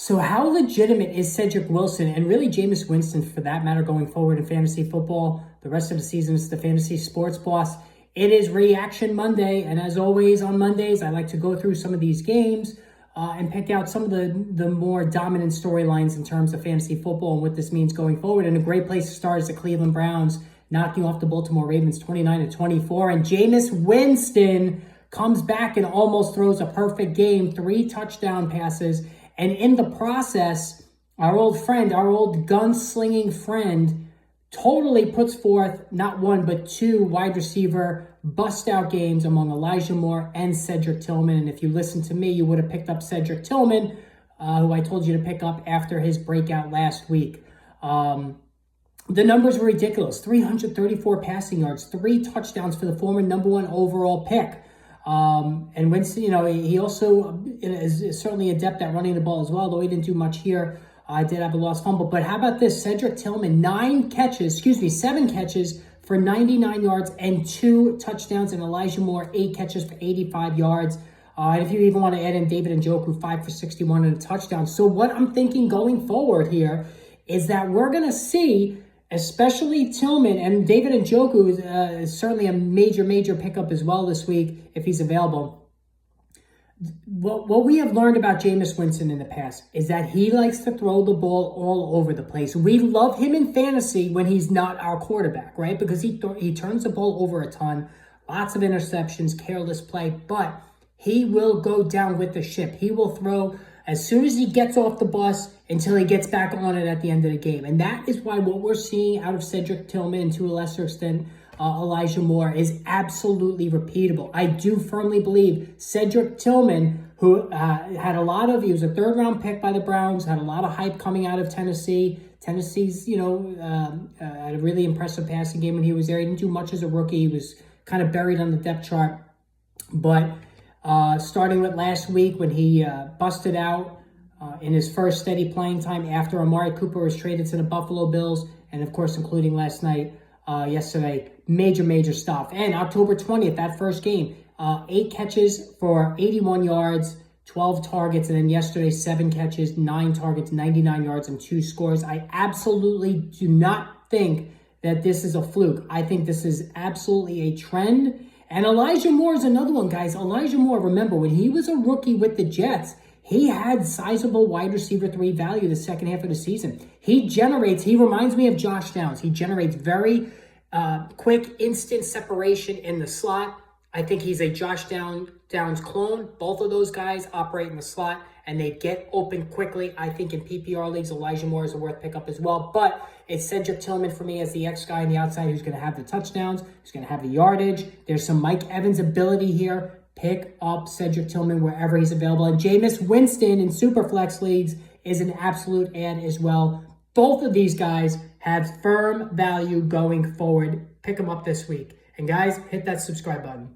So how legitimate is Cedric Wilson and really Jameis Winston for that matter going forward in fantasy football? The rest of the season is the Fantasy Sports Boss. It is Reaction Monday, and as always on Mondays, I like to go through some of these games and pick out some of the more dominant storylines in terms of fantasy football and what this means going forward. And a great place to start is the Cleveland Browns knocking off the Baltimore Ravens 29-24. And Jameis Winston comes back and almost throws a perfect game, 3 touchdown passes. And in the process, our old gunslinging friend, totally puts forth not one, but 2 wide receiver bust-out games among Elijah Moore and Cedric Tillman. And if you listened to me, you would have picked up Cedric Tillman, who I told you to pick up after his breakout last week. The numbers were ridiculous. 334 passing yards, 3 touchdowns for the former #1 overall pick. And Winston, he also is certainly adept at running the ball as well, though he didn't do much here. I did have a lost fumble. But how about this? Cedric Tillman, 7 catches for 99 yards and 2 touchdowns. And Elijah Moore, 8 catches for 85 yards. And if you even want to add in David Njoku, 5 for 61 and a touchdown. So what I'm thinking going forward here is that we're going to see, especially Tillman, and David Njoku is certainly a major pickup as well this week if he's available. What we have learned about Jameis Winston in the past is that he likes to throw the ball all over the place. We love him in fantasy when he's not our quarterback, right? Because he turns the ball over a ton, lots of interceptions, careless play, but he will go down with the ship. He will throw as soon as he gets off the bus until he gets back on it at the end of the game. And that is why what we're seeing out of Cedric Tillman, and to a lesser extent Elijah Moore, is absolutely repeatable. I do firmly believe Cedric Tillman, who he was a 3rd-round pick by the Browns, had a lot of hype coming out of Tennessee. Tennessee's, had a really impressive passing game when he was there. He didn't do much as a rookie. He was kind of buried on the depth chart. But starting with last week when he busted out in his first steady playing time after Amari Cooper was traded to the Buffalo Bills, and of course including last night, yesterday, major stuff. And October 20th, that first game, 8 catches for 81 yards, 12 targets, and then yesterday 7 catches, 9 targets, 99 yards, and 2 scores. I absolutely do not think that this is a fluke. I think this is absolutely a trend. And Elijah Moore is another one, guys. Elijah Moore, remember, when he was a rookie with the Jets, he had sizable wide receiver 3 value the second half of the season. He reminds me of Josh Downs. He generates very quick, instant separation in the slot. I think he's a Josh Downs clone. Both of those guys operate in the slot, and they get open quickly. I think in PPR leagues, Elijah Moore is a worth pickup as well. But it's Cedric Tillman for me as the X guy on the outside who's going to have the touchdowns, who's going to have the yardage. There's some Mike Evans ability here. Pick up Cedric Tillman wherever he's available. And Jameis Winston in Superflex leagues is an absolute add as well. Both of these guys have firm value going forward. Pick them up this week. And guys, hit that subscribe button.